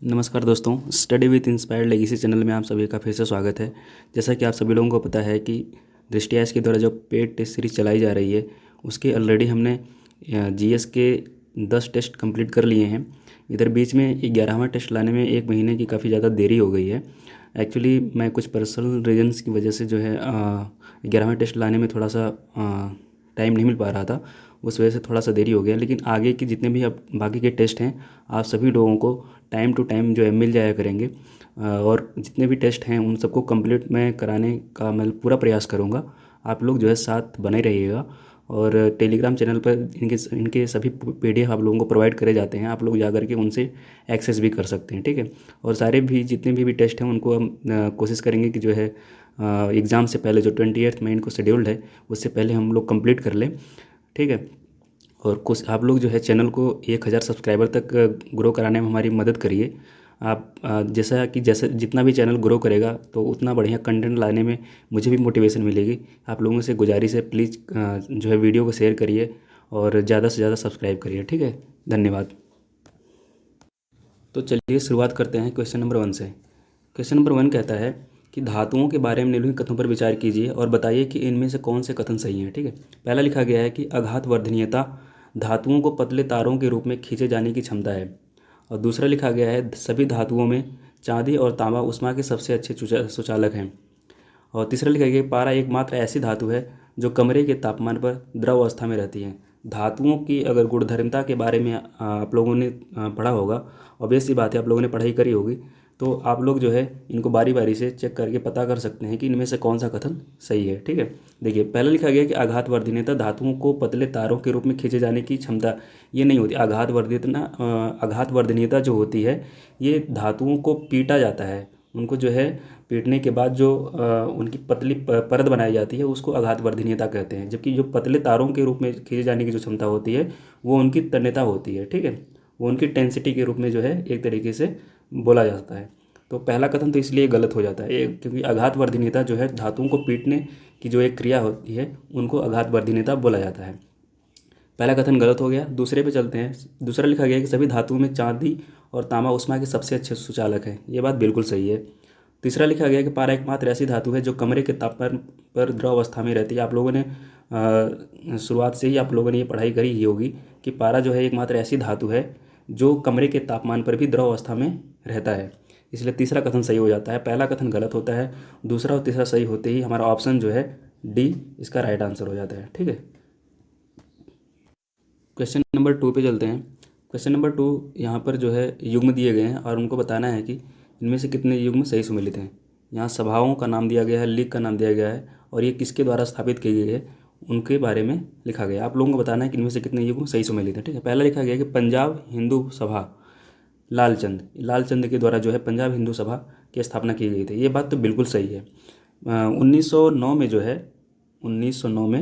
नमस्कार दोस्तों, study with inspired legacy channel में आप सभी का फिर से स्वागत है। जैसा कि आप सभी लोगों को पता है कि दृष्टि आज के द्वारा जो पेड टेस्ट सीरीज चलाई जा रही है उसके ऑलरेडी हमने जीएस के 10 टेस्ट कंप्लीट कर लिए हैं। इधर बीच में 11वां टेस्ट लाने में 1 महीने की काफ़ी ज़्यादा देरी हो गई है। एक्चुअली मैं कुछ पर्सनल रीजंस की वजह से जो है 11वां टेस्ट लाने में थोड़ा सा टाइम नहीं मिल पा रहा था, उस वजह से थोड़ा सा देरी हो गया। लेकिन आगे के जितने भी अब बाकी के टेस्ट हैं आप सभी लोगों को टाइम टू टाइम जो है मिल जाया करेंगे। और जितने भी टेस्ट हैं उन सबको कंप्लीट मैं कराने का मैं पूरा प्रयास करूँगा। आप लोग जो है साथ बने रहिएगा। और टेलीग्राम चैनल पर इनके सभी पीडीएफ आप लोगों को प्रोवाइड करे जाते हैं, आप लोग जाकर के उनसे एक्सेस भी कर सकते हैं, ठीक है। और सारे भी जितने भी टेस्ट हैं उनको हम कोशिश करेंगे कि जो है एग्ज़ाम से पहले जो 28 मई को शेड्यूल्ड है उससे पहले हम लोग कंप्लीट कर लें, ठीक है। और कुछ आप लोग जो है चैनल को 1000 सब्सक्राइबर तक ग्रो कराने में हमारी मदद करिए। आप जैसे जितना भी चैनल ग्रो करेगा तो उतना बढ़िया कंटेंट लाने में मुझे भी मोटिवेशन मिलेगी। आप लोगों से गुजारिश है, प्लीज़ जो है वीडियो को शेयर करिए और ज़्यादा से ज़्यादा सब्सक्राइब करिए, ठीक है। धन्यवाद। तो चलिए शुरुआत करते हैं क्वेश्चन नंबर 1 से। क्वेश्चन नंबर 1 कहता है कि धातुओं के बारे में निम्नलिखित कथनों पर विचार कीजिए और बताइए कि इनमें से कौन से कथन सही हैं, ठीक है। पहला लिखा गया है कि आघात वर्धनीयता धातुओं को पतले तारों के रूप में खींचे जाने की क्षमता है। और दूसरा लिखा गया है सभी धातुओं में चांदी और तांबा ऊष्मा के सबसे अच्छे सुचालक हैं। और तीसरा लिखा गया कि पारा एकमात्र ऐसी धातु है जो कमरे के तापमान पर द्रव अवस्था में रहती है। धातुओं की अगर गुणधर्मता के बारे में आप लोगों ने पढ़ा होगा, ऑब्वियस सी बात है आप लोगों ने पढ़ाई करी होगी, तो आप लोग जो है इनको बारी बारी से चेक करके पता कर सकते हैं कि इनमें से कौन सा कथन सही है, ठीक है। देखिए पहला लिखा गया कि आघात वर्धनीयता धातुओं को पतले तारों के रूप में खींचे जाने की क्षमता, ये नहीं होती। आघात वर्धनीयता जो होती है ये धातुओं को पीटा जाता है, उनको जो है पीटने के बाद जो उनकी पतली परत बनाई जाती है उसको आघात वर्धनीयता कहते हैं। जबकि जो पतले तारों के रूप में खींचे जाने की जो क्षमता होती है वो उनकी तन्यता होती है, ठीक है। वो उनकी टेंसिटी के रूप में जो है एक तरीके से बोला जाता है। तो पहला कथन तो इसलिए गलत हो जाता है क्योंकि आघात वर्धनीयता जो है धातुओं को पीटने की जो एक क्रिया होती है उनको आघात वर्धनीयता बोला जाता है। पहला कथन गलत हो गया। दूसरे पे चलते हैं। दूसरा लिखा गया कि सभी धातुओं में चांदी और तांबा ऊष्मा के सबसे अच्छे सुचालक हैं। ये बात बिल्कुल सही है। तीसरा लिखा गया कि पारा एकमात्र ऐसी धातु है जो कमरे के तापमान पर द्रव अवस्था में रहती है। आप लोगों ने शुरुआत से ही आप लोगों ने ये पढ़ाई करी ही होगी कि पारा जो है एकमात्र ऐसी धातु है जो कमरे के तापमान पर भी द्रव अवस्था में रहता है। इसलिए तीसरा कथन सही हो जाता है, पहला कथन गलत होता है। दूसरा और तीसरा सही होते ही हमारा ऑप्शन जो है डी इसका राइट आंसर हो जाता है, ठीक है। क्वेश्चन नंबर 2 पे चलते हैं। क्वेश्चन नंबर 2 यहाँ पर जो है युग्म दिए गए हैं और उनको बताना है कि इनमें से कितने युग्म सही सुमेलित हैं। यहाँ सभाओं का नाम दिया गया है, लीग का नाम दिया गया है और ये किसके द्वारा स्थापित की गई है उनके बारे में लिखा गया है। आप लोगों को बताना है कि इनमें से कितने युग्म सही सुमेलित हैं, ठीक है। पहला लिखा गया है कि पंजाब हिंदू सभा लालचंद के द्वारा जो है पंजाब हिंदू सभा की स्थापना की गई थी। ये बात तो बिल्कुल सही है। 1909 में जो है 1909 में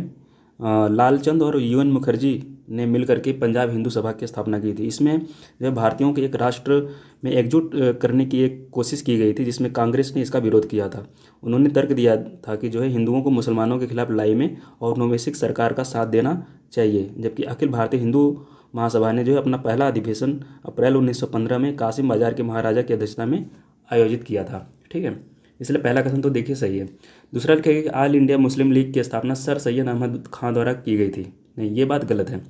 लालचंद और यूएन मुखर्जी ने मिलकर के पंजाब हिंदू सभा की स्थापना की थी। इसमें जो है भारतीयों के एक राष्ट्र में एकजुट करने की एक कोशिश की गई थी जिसमें कांग्रेस ने इसका विरोध किया था। उन्होंने तर्क दिया था कि जो है हिंदुओं को मुसलमानों के खिलाफ लड़ाई में औपनिवेशिक सरकार का साथ देना चाहिए। जबकि अखिल भारतीय हिंदू महासभा ने जो है अपना पहला अधिवेशन अप्रैल 1915 में कासिम बाजार के महाराजा की अध्यक्षता में आयोजित किया था, ठीक है। इसलिए पहला कथन तो देखिए सही है। दूसरा लिखेगा कि ऑल इंडिया मुस्लिम लीग की स्थापना सर सैयद अहमद खां द्वारा की गई थी। नहीं, ये बात गलत है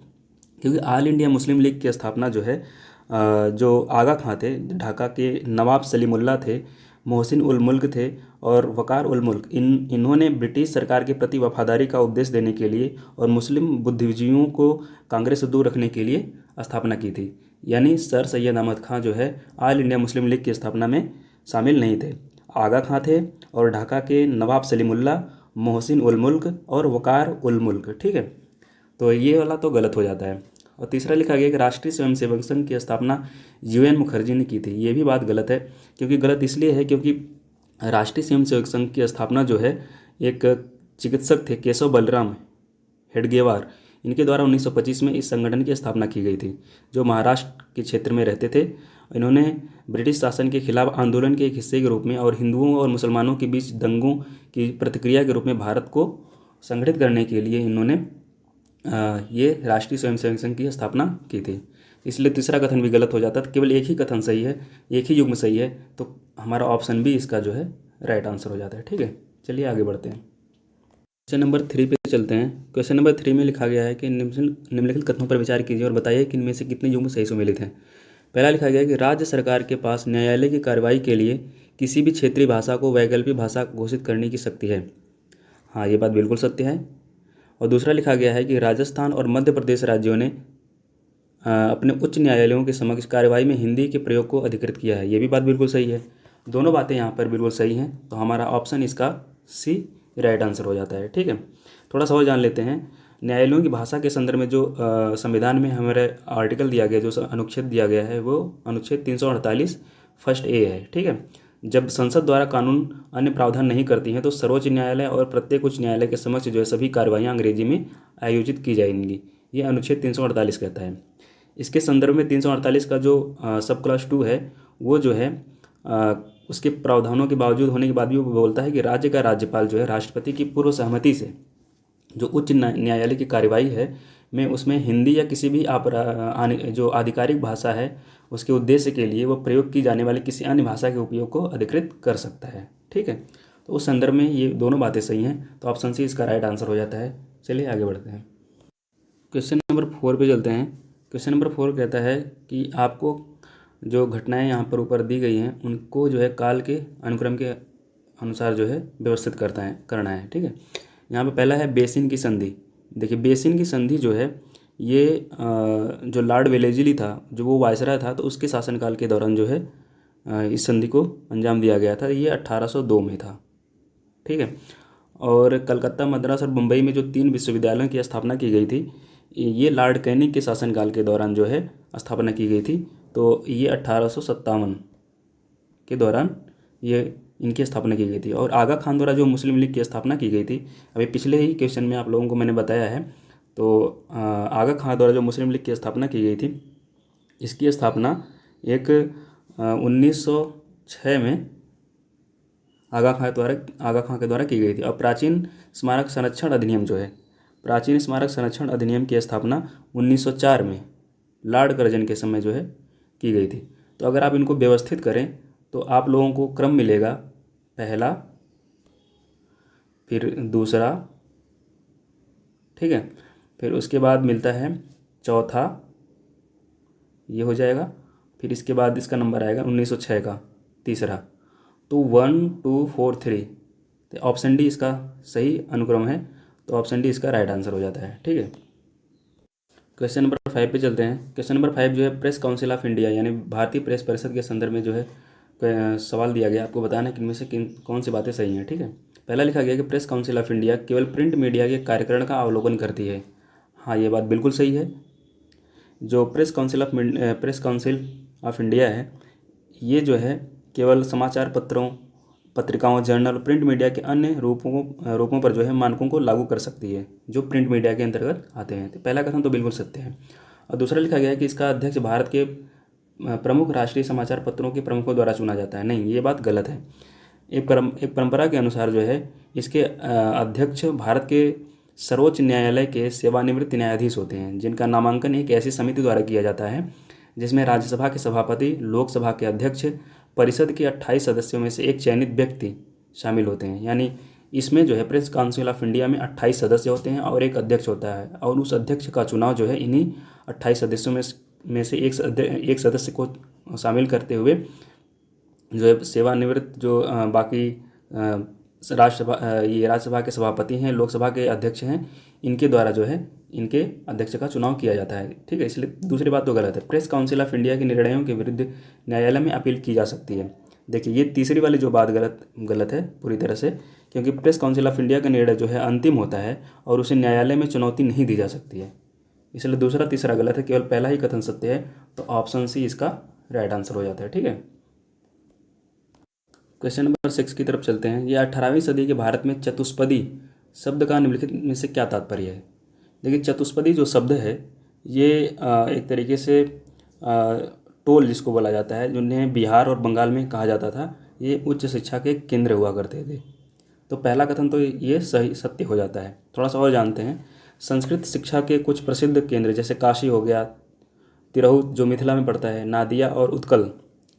क्योंकि ऑल इंडिया मुस्लिम लीग की स्थापना जो है जो आगा खां थे, ढाका के नवाब सलीमुल्लाह थे, मोहसिन उल मुल्क थे और वकार उल मुल्क, इन्होंने ब्रिटिश सरकार के प्रति वफादारी का उपदेश देने के लिए और मुस्लिम बुद्धिजीवियों को कांग्रेस से दूर रखने के लिए स्थापना की थी। यानी सर सैयद अहमद खां जो है ऑल इंडिया मुस्लिम लीग की स्थापना में शामिल नहीं थे। आगा खां थे और ढाका के नवाब सलीमुल्लाह, मोहसिन उल मुल्क और वकार उल मुल्क, ठीक है। तो ये वाला तो गलत हो जाता है। और तीसरा लिखा गया कि राष्ट्रीय स्वयंसेवक संघ की स्थापना यूएन मुखर्जी ने की थी। ये भी बात गलत है क्योंकि गलत इसलिए है क्योंकि राष्ट्रीय स्वयंसेवक संघ की स्थापना जो है एक चिकित्सक थे केशव बलराम हेडगेवार, इनके द्वारा 1925 में इस संगठन की स्थापना की गई थी जो महाराष्ट्र के क्षेत्र में रहते थे। इन्होंने ब्रिटिश शासन के खिलाफ आंदोलन के एक हिस्से के रूप में और हिंदुओं और मुसलमानों के बीच दंगों की प्रतिक्रिया के रूप में भारत को संगठित करने के लिए इन्होंने ये राष्ट्रीय स्वयंसेवक संघ की स्थापना की थी। इसलिए तीसरा कथन भी गलत हो जाता है। केवल एक ही कथन सही है, एक ही युग्म सही है, तो हमारा ऑप्शन बी इसका जो है राइट आंसर हो जाता है। ठीक है, चलिए आगे बढ़ते हैं। क्वेश्चन नंबर 3 पे चलते हैं। क्वेश्चन नंबर 3 में लिखा गया है कि निम्नलिखित कथनों पर विचार कीजिए और बताइए कि इनमें से कितने युग्म सही सुमेलित हैं। पहला लिखा गया है कि राज्य सरकार के पास न्यायालय की कार्रवाई के लिए किसी भी क्षेत्रीय भाषा को वैकल्पिक भाषा घोषित करने की शक्ति है। हाँ, ये बात बिल्कुल सत्य है। और दूसरा लिखा गया है कि राजस्थान और मध्य प्रदेश राज्यों ने अपने उच्च न्यायालयों के समक्ष कार्रवाई में हिंदी के प्रयोग को अधिकृत किया है। ये भी बात बिल्कुल सही है। दोनों बातें यहाँ पर बिल्कुल सही हैं, तो हमारा ऑप्शन इसका सी राइट आंसर हो जाता है। ठीक है, थोड़ा सा और जान लेते हैं। न्यायालयों की भाषा के संदर्भ में जो संविधान में हमारे आर्टिकल दिया गया, जो अनुच्छेद दिया गया है, वो अनुच्छेद 348 फर्स्ट ए है। ठीक है, जब संसद द्वारा कानून अन्य प्रावधान नहीं करती हैं तो सर्वोच्च न्यायालय और प्रत्येक उच्च न्यायालय के समक्ष जो है सभी कार्रवाइयाँ अंग्रेजी में आयोजित की जाएंगी, ये अनुच्छेद 348 कहता है। इसके संदर्भ में 348 का जो सब क्लास 2 है, वो जो है उसके प्रावधानों के बावजूद होने के बाद भी वो बोलता है कि राज्य का राज्यपाल जो है राष्ट्रपति की पूर्व सहमति से जो उच्च न्यायालय की कार्यवाही है में उसमें हिंदी या किसी भी जो आधिकारिक भाषा है उसके उद्देश्य के लिए वो प्रयोग की जाने वाली किसी अन्य भाषा के उपयोग को अधिकृत कर सकता है। ठीक है, तो उस संदर्भ में ये दोनों बातें सही हैं, तो ऑप्शन सी इसका राइट आंसर हो जाता है। चलिए आगे बढ़ते हैं। क्वेश्चन नंबर 4 पे चलते हैं। क्वेश्चन नंबर 4 कहता है कि आपको जो घटनाएं यहाँ पर ऊपर दी गई हैं उनको जो है काल के अनुक्रम के अनुसार जो है व्यवस्थित करना है। ठीक है, यहाँ पे पहला है बेसिन की संधि। देखिए, बेसिन की संधि जो है ये जो लॉर्ड वेलेस्ली था, जो वो वायसराय था, तो उसके शासनकाल के दौरान जो है इस संधि को अंजाम दिया गया था। ये 1802 में था। ठीक है, और कलकत्ता, मद्रास और मुंबई में जो 3 विश्वविद्यालयों की स्थापना की गई थी, ये लॉर्ड कैनिंग के शासनकाल के दौरान जो है स्थापना की गई थी। तो ये 1857 के दौरान ये इनकी स्थापना की गई थी। और आगा खान द्वारा जो मुस्लिम लीग की स्थापना की गई थी, अभी पिछले ही क्वेश्चन में आप लोगों को मैंने बताया है, तो आगा खान द्वारा जो मुस्लिम लीग की स्थापना की गई थी, इसकी स्थापना एक 1906 में आगा खां के द्वारा की गई थी। और प्राचीन स्मारक संरक्षण अधिनियम जो है, प्राचीन स्मारक संरक्षण अधिनियम की स्थापना 1904 में लॉर्ड कर्जन के समय जो है की गई थी। तो अगर आप इनको व्यवस्थित करें तो आप लोगों को क्रम मिलेगा, पहला, फिर दूसरा, ठीक है, फिर उसके बाद मिलता है चौथा, ये हो जाएगा, फिर इसके बाद इसका नंबर आएगा 1906 का तीसरा। तो 1 2 4 3, तो ऑप्शन डी इसका सही अनुक्रम है, तो ऑप्शन डी इसका राइट आंसर हो जाता है। ठीक है, क्वेश्चन नंबर 5 पे चलते हैं। क्वेश्चन नंबर 5 जो है प्रेस काउंसिल ऑफ इंडिया यानी भारतीय प्रेस परिषद के संदर्भ में जो है सवाल दिया गया, आपको बताना है कि इनमें से कौन सी बातें सही हैं। ठीक है, पहला लिखा गया कि प्रेस काउंसिल ऑफ इंडिया केवल प्रिंट मीडिया के कार्यकरण का अवलोकन करती है। हाँ, ये बात बिल्कुल सही है। जो प्रेस काउंसिल ऑफ इंडिया है, ये जो है केवल समाचार पत्रों, पत्रिकाओं, जर्नल, प्रिंट मीडिया के अन्य रूपों पर जो है मानकों को लागू कर सकती है जो प्रिंट मीडिया के अंतर्गत आते हैं। तो पहला कथन तो बिल्कुल सत्य है। और दूसरा लिखा गया है कि इसका अध्यक्ष भारत के प्रमुख राष्ट्रीय समाचार पत्रों के प्रमुखों द्वारा चुना जाता है। नहीं, ये बात गलत है। एक परंपरा के अनुसार जो है इसके अध्यक्ष भारत के सर्वोच्च न्यायालय के सेवानिवृत्त न्यायाधीश होते हैं, जिनका नामांकन एक ऐसी समिति द्वारा किया जाता है जिसमें राज्यसभा के सभापति, लोकसभा के अध्यक्ष, परिषद के 28 सदस्यों में से एक चयनित व्यक्ति शामिल होते हैं। यानी इसमें जो है प्रेस काउंसिल ऑफ इंडिया में 28 सदस्य होते हैं और एक अध्यक्ष होता है, और उस अध्यक्ष का चुनाव जो है इन्हीं 28 सदस्यों में से एक सदस्य को शामिल करते हुए जो है सेवानिवृत्त जो बाकी राज्यसभा के सभापति हैं, लोकसभा के अध्यक्ष हैं, इनके द्वारा जो है इनके अध्यक्ष का चुनाव किया जाता है। ठीक है, इसलिए दूसरी बात तो गलत है। प्रेस काउंसिल ऑफ इंडिया के निर्णयों के विरुद्ध न्यायालय में अपील की जा सकती है। देखिए, ये तीसरी वाली जो बात गलत है पूरी तरह से, क्योंकि प्रेस काउंसिल ऑफ इंडिया का निर्णय जो है अंतिम होता है और उसे न्यायालय में चुनौती नहीं दी जा सकती है। इसलिए दूसरा तीसरा गलत है, केवल पहला ही कथन सत्य है, तो ऑप्शन सी इसका राइट आंसर हो जाता है। ठीक है, क्वेश्चन नंबर 6 की तरफ चलते हैं। यह 18वीं सदी के भारत में चतुष्पदी शब्द का निम्नलिखित में से क्या तात्पर्य है। देखिए, चतुष्पदी जो शब्द है ये एक तरीके से टोल जिसको बोला जाता है, जिन्हें बिहार और बंगाल में कहा जाता था, ये उच्च शिक्षा के केंद्र हुआ करते थे। तो पहला कथन तो ये सही सत्य हो जाता है। थोड़ा सा और जानते हैं। संस्कृत शिक्षा के कुछ प्रसिद्ध केंद्र जैसे काशी हो गया, तिरहुत जो मिथिला में पड़ता है, नादिया और उत्कल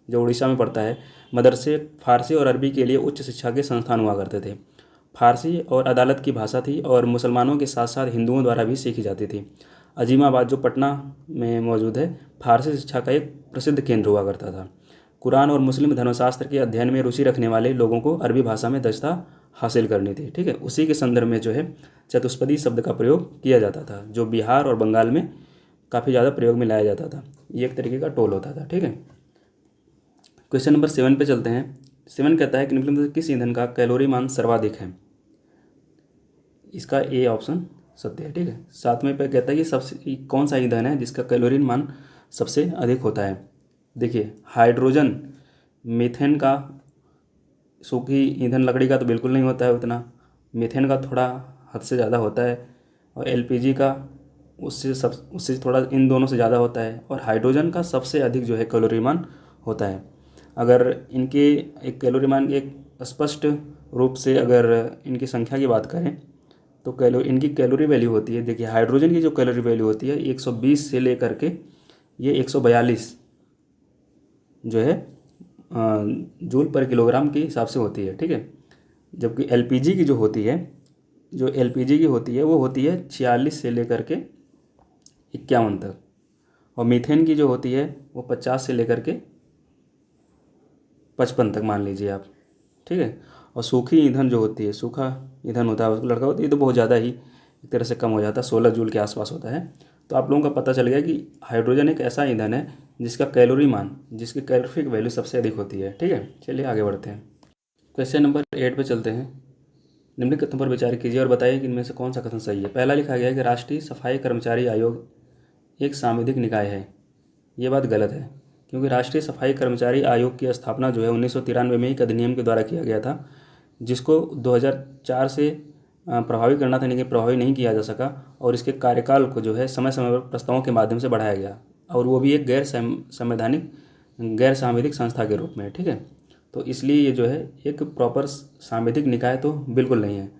जो उड़ीसा में पड़ता है, मदरसे फारसी और अरबी के लिए उच्च शिक्षा के संस्थान हुआ करते थे। फारसी और अदालत की भाषा थी और मुसलमानों के साथ साथ हिंदुओं द्वारा भी सीखी जाती थी। अजीमाबाद जो पटना में मौजूद है, फारसी शिक्षा का एक प्रसिद्ध केंद्र हुआ करता था। कुरान और मुस्लिम धर्मशास्त्र के अध्ययन में रुचि रखने वाले लोगों को अरबी भाषा में दक्षता हासिल करनी थी। ठीक है, उसी के संदर्भ में जो है चतुष्पदी शब्द का प्रयोग किया जाता था, जो बिहार और बंगाल में काफ़ी ज़्यादा प्रयोग में लाया जाता था। ये एक तरीके का टोल होता था। ठीक है, क्वेश्चन नंबर 7 पे चलते हैं। 7 कहता है कि निम्नलिखित में से किस ईंधन का कैलोरी मान सर्वाधिक है? इसका ए ऑप्शन सत्य है। ठीक है, 7वें पे कहता है कि सबसे कौन सा ईंधन है जिसका कैलोरी मान सबसे अधिक होता है? देखिए, हाइड्रोजन, मीथेन का, सूखी ईंधन लकड़ी का तो बिल्कुल नहीं होता है उतना, मीथेन का थोड़ा हद से ज़्यादा होता है, और एलपीजी का उससे थोड़ा, इन दोनों से ज़्यादा होता है, और हाइड्रोजन का सबसे अधिक जो है कैलोरी मान होता है। अगर इनके एक कैलोरी मान की एक स्पष्ट रूप से अगर इनकी संख्या की बात करें तो इनकी कैलोरी वैल्यू होती है, देखिए हाइड्रोजन की जो कैलोरी वैल्यू होती है 120 से लेकर के ये 142 जो है जूल पर किलोग्राम के हिसाब से होती है। ठीक है, जबकि एलपीजी की जो होती है, वो होती है 46 से लेकर के 51 तक, और मीथेन की जो होती है वो 50 से लेकर के 55 तक मान लीजिए आप। ठीक है, और सूखी ईंधन जो होती है, सूखा ईंधन होता है उसको लड़का होता है, ये तो बहुत ज़्यादा ही एक तरह से कम हो जाता है, 16 जूल के आसपास होता है। तो आप लोगों का पता चल गया कि हाइड्रोजन एक ऐसा ईंधन है जिसका कैलोरी मान, जिसकी कैलोरिफिक वैल्यू सबसे अधिक होती है। ठीक है, चलिए आगे बढ़ते हैं। क्वेश्चन नंबर 8 पे चलते हैं। निम्नलिखित कथनों पर विचार कीजिए और बताइए कि इनमें से कौन सा कथन सही है। पहला लिखा गया है कि राष्ट्रीय सफाई कर्मचारी आयोग एक सांविधिक निकाय है। ये बात गलत है, क्योंकि राष्ट्रीय सफाई कर्मचारी आयोग की स्थापना जो है 1993 में एक अधिनियम के द्वारा किया गया था, जिसको 2004 से प्रभावी करना था, लेकिन प्रभावी नहीं किया जा सका, और इसके कार्यकाल को जो है समय समय पर प्रस्तावों के माध्यम से बढ़ाया गया, और वो भी एक संवैधानिक गैर सांविधिक संस्था के रूप में। ठीक है, तो इसलिए ये जो है एक प्रॉपर सांविधिक निकाय तो बिल्कुल नहीं है,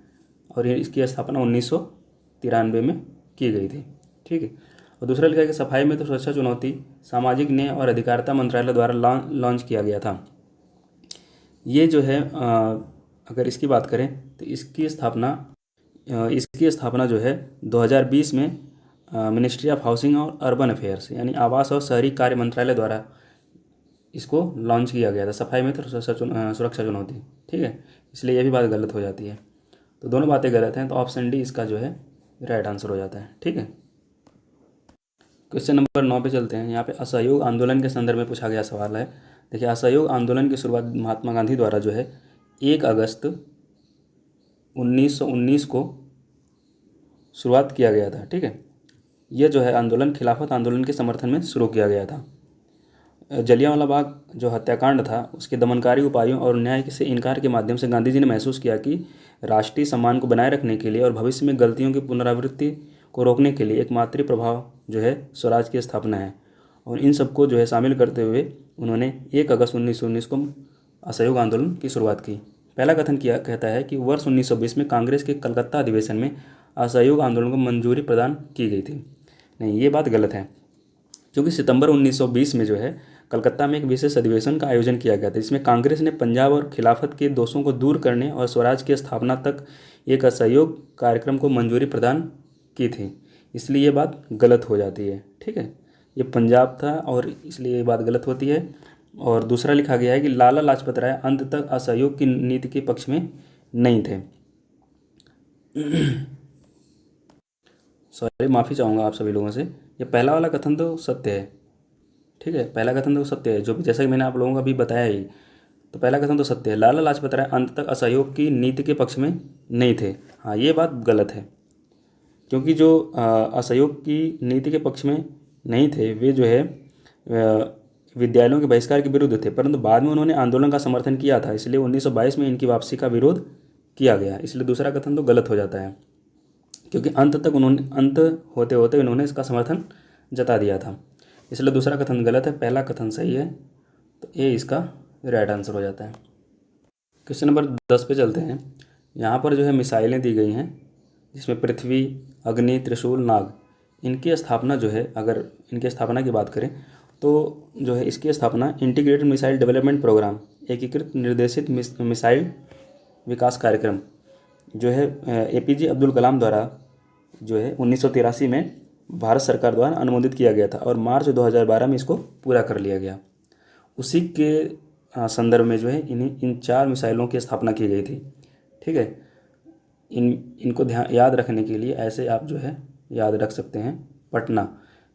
और ये इसकी स्थापना 1993 में की गई थी। ठीक है, और दूसरा लिखा है कि सफाई में तो सुरक्षा चुनौती सामाजिक न्याय और अधिकारिता मंत्रालय द्वारा लॉन्च किया गया था। ये जो है अगर इसकी बात करें तो इसकी स्थापना जो है 2020 में मिनिस्ट्री ऑफ हाउसिंग और अर्बन अफेयर्स यानी आवास और शहरी कार्य मंत्रालय द्वारा इसको लॉन्च किया गया था, सफाई में तो सुरक्षा चुनौती। ठीक है, इसलिए यह भी बात गलत हो जाती है। तो दोनों बातें गलत हैं, तो ऑप्शन डी इसका जो है राइट आंसर हो जाता है। ठीक है, क्वेश्चन नंबर 9 पे चलते हैं। यहाँ पे असहयोग आंदोलन के संदर्भ में पूछा गया सवाल है। देखिए, असहयोग आंदोलन की शुरुआत महात्मा गांधी द्वारा जो है 1 अगस्त 1919 को शुरुआत किया गया था। ठीक है, यह जो है आंदोलन खिलाफत आंदोलन के समर्थन में शुरू किया गया था। जलियांवाला बाग जो हत्याकांड था उसके दमनकारी उपायों और न्याय से इनकार के माध्यम से गांधी जी ने महसूस किया कि राष्ट्रीय सम्मान को बनाए रखने के लिए और भविष्य में गलतियों की पुनरावृत्ति को रोकने के लिए एकमात्र प्रभाव जो है स्वराज की स्थापना है, और इन सबको जो है शामिल करते हुए उन्होंने 1 अगस्त 1919 को असहयोग आंदोलन की शुरुआत की। पहला कथन किया कहता है कि वर्ष 1920 में कांग्रेस के कलकत्ता अधिवेशन में असहयोग आंदोलन को मंजूरी प्रदान की गई थी। नहीं, ये बात गलत है, क्योंकि सितंबर 1920 में जो है कलकत्ता में एक विशेष अधिवेशन का आयोजन किया गया था, जिसमें कांग्रेस ने पंजाब और खिलाफत के दोषों को दूर करने और स्वराज की स्थापना तक एक असहयोग कार्यक्रम को मंजूरी प्रदान की थी। इसलिए ये बात गलत हो जाती है। ठीक है, ये पंजाब था और इसलिए ये बात गलत होती है। और दूसरा लिखा गया है कि लाला लाजपत राय अंत तक असहयोग की नीति के पक्ष में नहीं थे। सॉरी, माफ़ी चाहूँगा आप सभी लोगों से। ये पहला वाला कथन तो सत्य है। ठीक है, पहला कथन तो सत्य है, जो जैसा कि मैंने आप लोगों को अभी बताया ही, तो पहला कथन तो सत्य है, लाला लाजपत राय अंत तक असहयोग की नीति के पक्ष में नहीं थे। हाँ, ये बात गलत है, क्योंकि जो असहयोग की नीति के पक्ष में नहीं थे वे जो है विद्यालयों के बहिष्कार के विरुद्ध थे, परंतु बाद में उन्होंने आंदोलन का समर्थन किया था, इसलिए 1922 में इनकी वापसी का विरोध किया गया। इसलिए दूसरा कथन तो गलत हो जाता है, क्योंकि अंत होते होते इन्होंने इसका समर्थन जता दिया था, इसलिए दूसरा कथन गलत है, पहला कथन सही है। तो ये इसका राइट आंसर हो जाता है। क्वेश्चन नंबर 10 पे चलते हैं। यहाँ पर जो है मिसाइलें दी गई हैं, जिसमें पृथ्वी, अग्नि, त्रिशूल, नाग, इनकी स्थापना जो है, अगर इनकी स्थापना की बात करें तो जो है इसकी स्थापना इंटीग्रेटेड मिसाइल डेवलपमेंट प्रोग्राम, एकीकृत निर्देशित मिसाइल विकास कार्यक्रम जो है एपीजे अब्दुल कलाम द्वारा जो है 1983 में भारत सरकार द्वारा अनुमोदित किया गया था और मार्च 2012 में इसको पूरा कर लिया गया। उसी के संदर्भ में जो है इन 4 मिसाइलों की स्थापना की गई थी। ठीक है, इनको ध्यान याद रखने के लिए ऐसे आप जो है याद रख सकते हैं। पटना,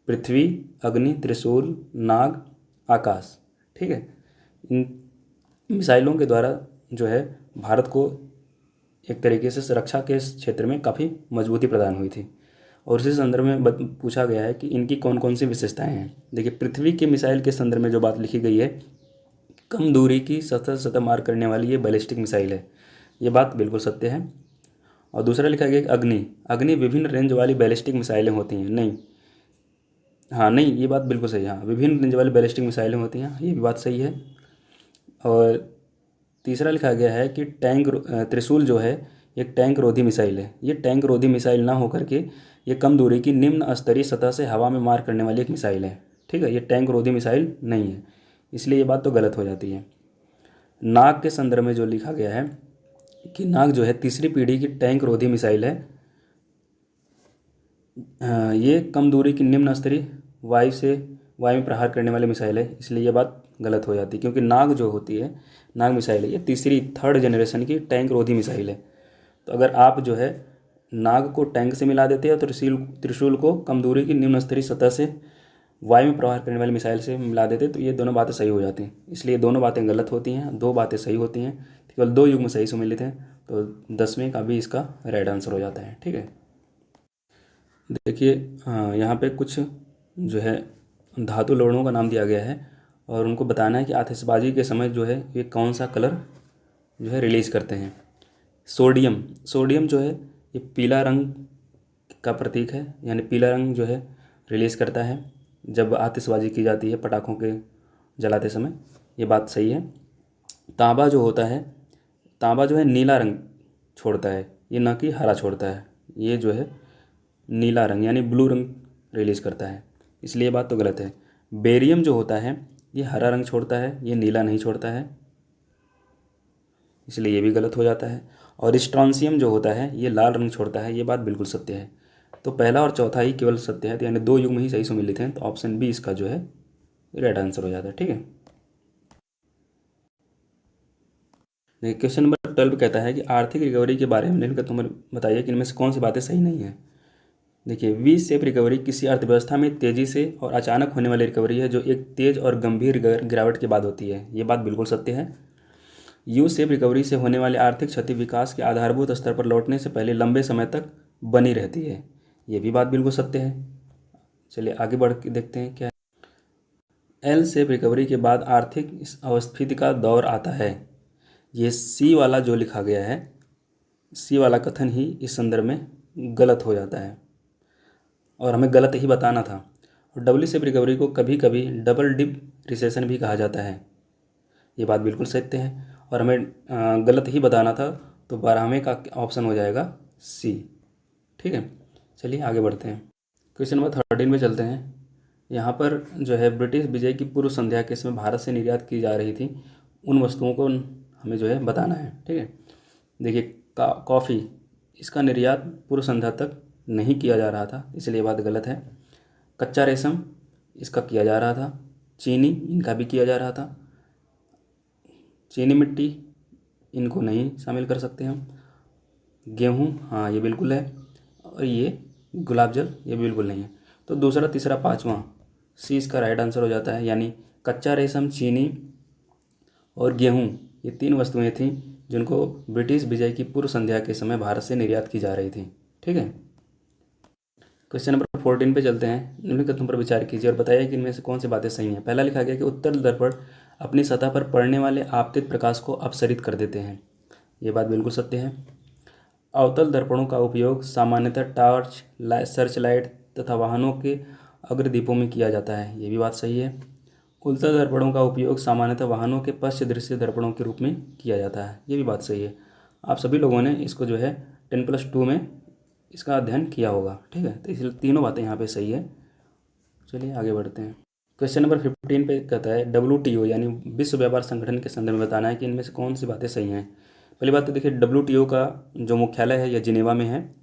पृथ्वी, अग्नि, त्रिशूल, नाग, आकाश। ठीक है, इन मिसाइलों के द्वारा जो है भारत को एक तरीके से रक्षा के क्षेत्र में काफ़ी मजबूती प्रदान हुई थी। और इसी संदर्भ में पूछा गया है कि इनकी कौन कौन सी विशेषताएं हैं। देखिए, पृथ्वी के मिसाइल के संदर्भ में जो बात लिखी गई है, कम दूरी की सतह सतह मार करने वाली ये बैलिस्टिक मिसाइल है। ये बात बिल्कुल सत्य है। और दूसरा लिखा गया कि अग्नि विभिन्न रेंज वाली बैलिस्टिक मिसाइलें होती हैं। नहीं, हाँ नहीं, ये बात बिल्कुल सही है। हाँ, विभिन्न रेंज वाली बैलिस्टिक मिसाइलें होती हैं, ये भी बात सही है। और तीसरा लिखा गया है कि त्रिशूल जो है एक टैंक रोधी मिसाइल है। ये टैंक रोधी मिसाइल ना होकर के ये कम दूरी की निम्न स्तरीय सतह से हवा में मार करने वाली एक मिसाइल है। ठीक है, ये टैंक रोधी मिसाइल नहीं है, इसलिए ये बात तो गलत हो जाती है। नाग के संदर्भ में जो लिखा गया है कि नाग जो है तीसरी पीढ़ी की टैंक रोधी मिसाइल है। ये कम दूरी की निम्न स्तरीय वायु में प्रहार करने वाली मिसाइल है, इसलिए ये बात गलत हो जाती है। क्योंकि नाग जो होती है, नाग मिसाइल है, ये तीसरी थर्ड जनरेशन की टैंक रोधी मिसाइल है। तो अगर आप जो है नाग को टैंक से मिला देते हैं तो त्रिशूल को कम दूरी की निम्न स्तरीय सतह से वायु में प्रहार करने वाली मिसाइल से मिला देते तो ये दोनों बातें सही हो जाती हैं। इसलिए दोनों बातें गलत होती हैं, 2 बातें सही होती हैं। केवल 2 युग्म सही सुमेलित हैं, तो 10वें का भी इसका राइट आंसर हो जाता है। ठीक है, देखिए यहाँ पे कुछ जो है धातु लवणों का नाम दिया गया है और उनको बताना है कि आतिशबाजी के समय जो है ये कौन सा कलर जो है रिलीज करते हैं। सोडियम जो है ये पीला रंग का प्रतीक है, यानी पीला रंग जो है रिलीज करता है जब आतिशबाजी की जाती है पटाखों के जलाते समय। ये बात सही है। तांबा जो होता है, तांबा जो है नीला रंग छोड़ता है, ये ना कि हरा छोड़ता है। ये जो है नीला रंग यानी ब्लू रंग रिलीज करता है, इसलिए ये बात तो गलत है। बेरियम जो होता है ये हरा रंग छोड़ता है, ये नीला नहीं छोड़ता है, इसलिए ये भी गलत हो जाता है। और स्ट्रॉन्सियम जो होता है ये लाल रंग छोड़ता है, ये बात बिल्कुल सत्य है। तो पहला और चौथा ही केवल सत्य है, तो यानी 2 युग्म ही सही सुमेलित हैं, तो ऑप्शन बी इसका जो है राइट आंसर हो जाता है। ठीक है, देखिए क्वेश्चन नंबर 12 कहता है कि आर्थिक रिकवरी के बारे में निम्नलिखित में बताइए कि इनमें से कौन सी बातें सही नहीं है। देखिए, वी शेप रिकवरी किसी अर्थव्यवस्था में तेज़ी से और अचानक होने वाली रिकवरी है जो एक तेज और गंभीर गिरावट के बाद होती है, ये बात बिल्कुल सत्य है। यू शेप रिकवरी से होने वाली आर्थिक क्षति विकास के आधारभूत स्तर पर लौटने से पहले लंबे समय तक बनी रहती है, ये भी बात बिल्कुल सत्य है। चलिए आगे बढ़ के देखते हैं क्या है। एल शेप रिकवरी के बाद आर्थिक अवस्थिति का दौर आता है। ये सी वाला जो लिखा गया है, सी वाला कथन ही इस संदर्भ में गलत हो जाता है और हमें गलत ही बताना था। और डब्ल्यू शेप रिकवरी को कभी कभी डबल डिप रिसेशन भी कहा जाता है, ये बात बिल्कुल सत्य है और हमें गलत ही बताना था, तो 12वें का ऑप्शन हो जाएगा सी। ठीक है, चलिए आगे बढ़ते हैं। क्वेश्चन नंबर 13 में चलते हैं। यहाँ पर जो है ब्रिटिश विजय की पूर्व संध्या के समय भारत से निर्यात की जा रही थी उन वस्तुओं को हमें जो है बताना है। ठीक है, देखिए कॉफ़ी, इसका निर्यात पूर्व संध्या तक नहीं किया जा रहा था, इसलिए बात गलत है। कच्चा रेशम, इसका किया जा रहा था। चीनी, इनका भी किया जा रहा था। चीनी मिट्टी, इनको नहीं शामिल कर सकते हम। गेहूँ, हाँ ये बिल्कुल है। और ये गुलाब जल, ये बिल्कुल नहीं है। तो दूसरा, तीसरा, पाँचवा सी इसका राइट आंसर हो जाता है, यानी कच्चा रेशम, चीनी और गेहूँ, ये 3 वस्तुएं थीं जिनको ब्रिटिश विजय की पूर्व संध्या के समय भारत से निर्यात की जा रही थी। ठीक है, क्वेश्चन नंबर 14 पे चलते हैं। निम्नलिखित पर विचार कीजिए और बताइए कि इनमें से कौन सी बातें सही हैं। पहला लिखा गया कि उत्तल दर्पण अपनी सतह पर पड़ने वाले आपतित प्रकाश को अपसरित कर देते हैं, ये बात बिल्कुल सत्य है। अवतल दर्पणों का उपयोग सामान्यतः टॉर्च, सर्च लाइट तथा वाहनों के अग्रदीपों में किया जाता है, ये भी बात सही है। उल्तल दर्पणों का उपयोग सामान्यतः वाहनों के पश्च दृश्य दर्पणों के रूप में किया जाता है, ये भी बात सही है। आप सभी लोगों ने इसको जो है 10+2 में इसका अध्ययन किया होगा। ठीक है, तो इसलिए तीनों बातें यहाँ पे सही है। चलिए आगे बढ़ते हैं। क्वेश्चन नंबर 15 पे कहता है WTO यानी विश्व व्यापार संगठन के संदर्भ में बताना है कि इनमें से कौन सी बातें सही हैं। पहली बात तो देखिए, WTO का जो मुख्यालय है यह जिनेवा में है,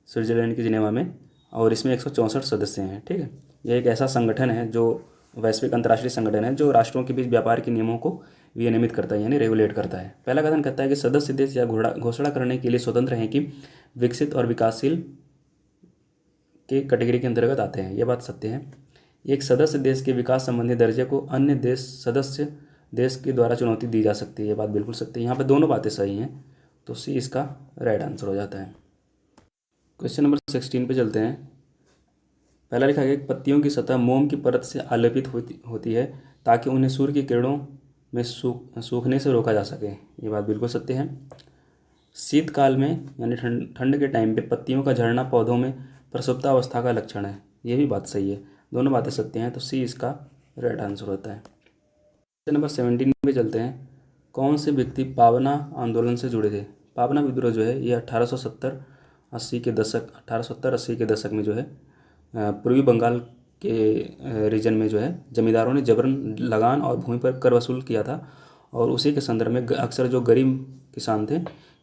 स्विट्जरलैंड की जिनेवा में, और इसमें 164 सदस्य हैं। ठीक है, यह एक ऐसा संगठन है जो वैश्विक अंतर्राष्ट्रीय संगठन है जो राष्ट्रों के बीच व्यापार के नियमों को विनियमित करता है यानी रेगुलेट करता है। पहला कथन कहता है कि सदस्य देश यह घोषणा करने के लिए स्वतंत्र हैं कि विकसित और विकासशील के कैटेगरी के अंतर्गत आते हैं। यह बात सत्य है। एक सदस्य देश के विकास संबंधी दर्जे को अन्य देश सदस्य देश के द्वारा चुनौती दी जा सकती है। ये बात बिल्कुल सत्य है। यहाँ पे दोनों बातें सही हैं, तो सी इसका राइट आंसर हो जाता है। क्वेश्चन नंबर 16 पे चलते हैं। पहला लिखा गया कि पत्तियों की सतह मोम की परत से आलेपित होती है ताकि उन्हें सूर्य की किरणों में सूखने से रोका जा सके। ये बात बिल्कुल सत्य है। शीतकाल में यानी ठंड के टाइम पे पत्तियों का झड़ना पौधों में प्रसुप्तावस्था का लक्षण है। ये भी बात सही है। दोनों बातें सत्य हैं, तो सी इसका राइट आंसर होता है। क्वेश्चन नंबर 17 पे चलते हैं। कौन से व्यक्ति पावना आंदोलन से जुड़े थे? पावना विद्रोह जो है ये 1870-80 के दशक में जो है पूर्वी बंगाल के रीजन में जो है जमींदारों ने जबरन लगान और भूमि पर कर वसूल किया था, और उसी के संदर्भ में अक्सर जो गरीब किसान थे